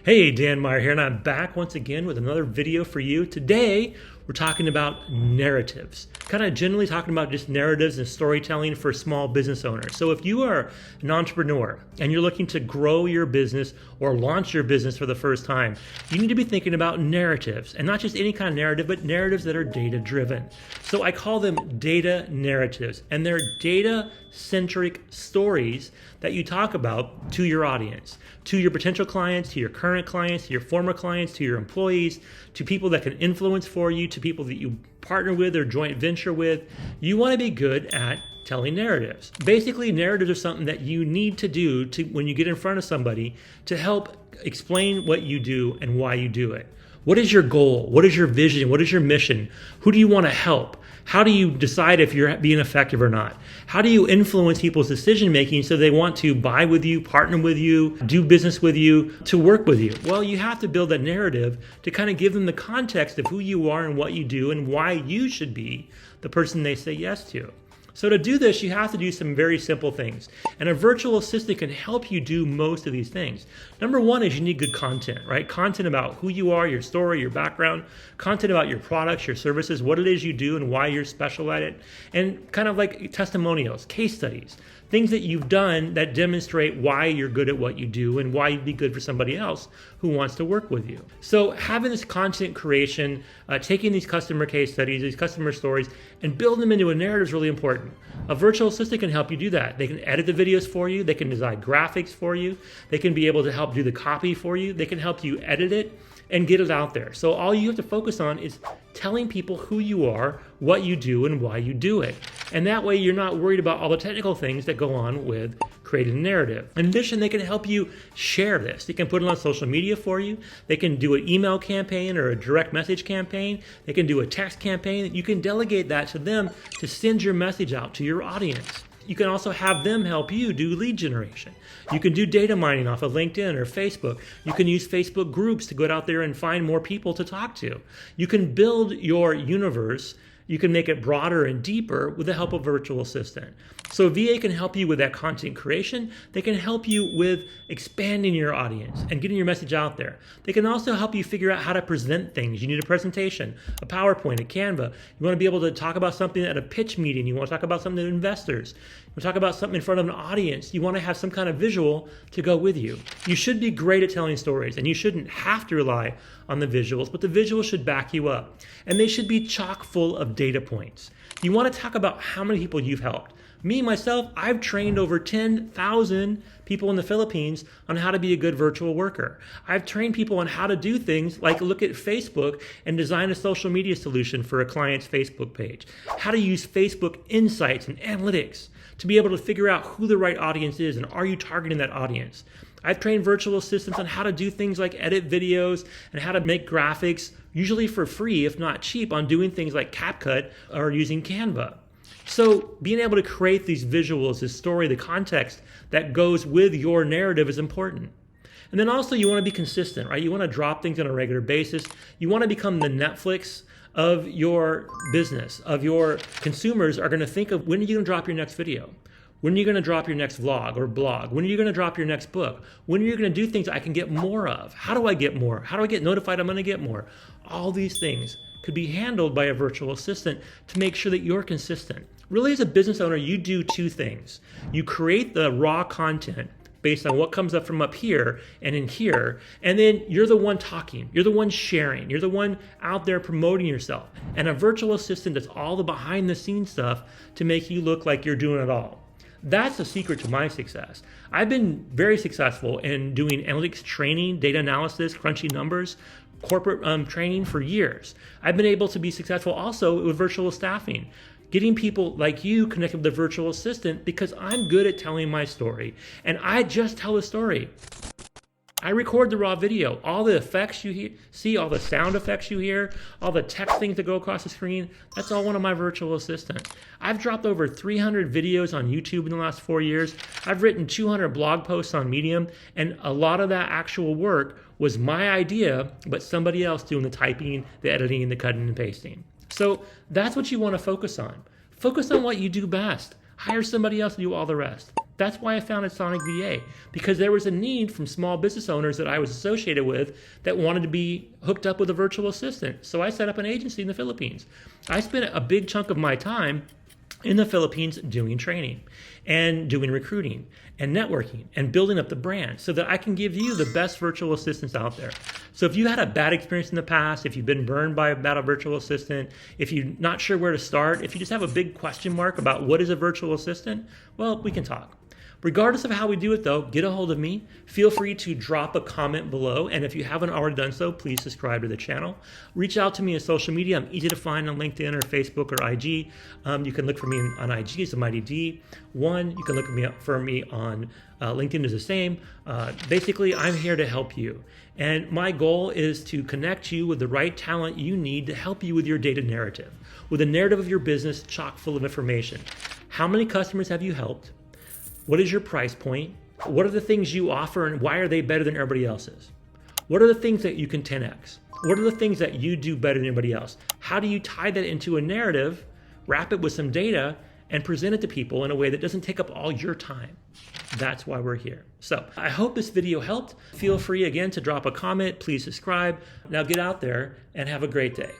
Hey, Dan Meyer here, and I'm back once again with another video for you. Today, we're talking about narratives. Kind of generally talking about just narratives and storytelling for small business owners. So if you are an entrepreneur and you're looking to grow your business or launch your business for the first time, you need to be thinking about narratives, and not just any kind of narrative, but narratives that are data driven. So I call them data narratives, and they're data centric stories that you talk about to your audience, to your potential clients, to your current clients, to your former clients, to your employees, to people that can influence for you, to people that you partner with or joint venture with. You want to be good at telling narratives. Basically, narratives are something that you need to do to when you get in front of somebody to help explain what you do and why you do it. What is your goal? What is your vision? What is your mission? Who do you want to help? How do you decide if you're being effective or not? How do you influence people's decision making so they want to buy with you, partner with you, do business with you, to work with you? Well, you have to build a narrative to kind of give them the context of who you are and what you do and why you should be the person they say yes to. So to do this, you have to do some very simple things. And a virtual assistant can help you do most of these things. Number one is you need good content, right? Content about who you are, your story, your background, content about your products, your services, what it is you do and why you're special at it, and kind of like testimonials, case studies, things that you've done that demonstrate why you're good at what you do and why you'd be good for somebody else who wants to work with you. So having this content creation, taking these customer case studies, these customer stories, and building them into a narrative is really important. A virtual assistant can help you do that. They can edit the videos for you. They can design graphics for you. They can be able to help do the copy for you. They can help you edit it and get it out there. So all you have to focus on is telling people who you are, what you do, and why you do it. And that way you're not worried about all the technical things that go on with creating a narrative. In addition, they can help you share this. They can put it on social media for you. They can do an email campaign or a direct message campaign. They can do a text campaign. You can delegate that to them to send your message out to your audience. You can also have them help you do lead generation. You can do data mining off of LinkedIn or Facebook. You can use Facebook groups to go out there and find more people to talk to. You can build your universe. You can make it broader and deeper with the help of a virtual assistant. So VA can help you with that content creation. They can help you with expanding your audience and getting your message out there. They can also help you figure out how to present things. You need a presentation, a PowerPoint, a Canva. You want to be able to talk about something at a pitch meeting. You want to talk about something to investors. You want to talk about something in front of an audience. You want to have some kind of visual to go with you. You should be great at telling stories, and you shouldn't have to rely on the visuals, but the visuals should back you up. And they should be chock full of data points. You want to talk about how many people you've helped. Me, myself, I've trained over 10,000 people in the Philippines on how to be a good virtual worker. I've trained people on how to do things like look at Facebook and design a social media solution for a client's Facebook page. How to use Facebook insights and analytics to be able to figure out who the right audience is and are you targeting that audience. I've trained virtual assistants on how to do things like edit videos and how to make graphics, usually for free, if not cheap, on doing things like CapCut or using Canva. So being able to create these visuals, this story, the context that goes with your narrative is important. And then also you want to be consistent, right? You want to drop things on a regular basis. You want to become the Netflix of your business, of your consumers are going to think of when are you going to drop your next video? When are you going to drop your next vlog or blog? When are you going to drop your next book? When are you going to do things I can get more of? How do I get more? How do I get notified I'm going to get more? All these things could be handled by a virtual assistant to make sure that you're consistent. Really, as a business owner, you do two things. You create the raw content based on what comes up from up here and in here, and then you're the one talking, you're the one sharing, you're the one out there promoting yourself. And a virtual assistant does all the behind the scenes stuff to make you look like you're doing it all. That's the secret to my success. I've been very successful in doing analytics training, data analysis, crunchy numbers, corporate training for years. I've been able to be successful also with virtual staffing, getting people like you connected with the virtual assistant because I'm good at telling my story. And I just tell a story. I record the raw video. All the effects you see, all the sound effects you hear, all the text things that go across the screen, that's all one of my virtual assistants. I've dropped over 300 videos on YouTube in the last 4 years. I've written 200 blog posts on Medium, and a lot of that actual work was my idea, but somebody else doing the typing, the editing, the cutting and pasting. So that's what you want to focus on. Focus on what you do best. Hire somebody else to do all the rest. That's why I founded Sonic VA, because there was a need from small business owners that I was associated with that wanted to be hooked up with a virtual assistant. So I set up an agency in the Philippines. I spent a big chunk of my time in the Philippines doing training and doing recruiting and networking and building up the brand so that I can give you the best virtual assistants out there. So if you had a bad experience in the past, if you've been burned by about a virtual assistant, if you're not sure where to start, if you just have a big question mark about what is a virtual assistant, well, we can talk. Regardless of how we do it though, get a hold of me. Feel free to drop a comment below. And if you haven't already done so, please subscribe to the channel. Reach out to me on social media. I'm easy to find on LinkedIn or Facebook or IG. You can look for me on IG as Mighty D1. You can look for me on LinkedIn is the same. Basically, I'm here to help you. And my goal is to connect you with the right talent you need to help you with your data narrative, with a narrative of your business chock full of information. How many customers have you helped? What is your price point? What are the things you offer and why are they better than everybody else's? What are the things that you can 10x? What are the things that you do better than anybody else? How do you tie that into a narrative, wrap it with some data, and present it to people in a way that doesn't take up all your time? That's why we're here. So I hope this video helped. Feel free again to drop a comment. Please subscribe. Now get out there and have a great day.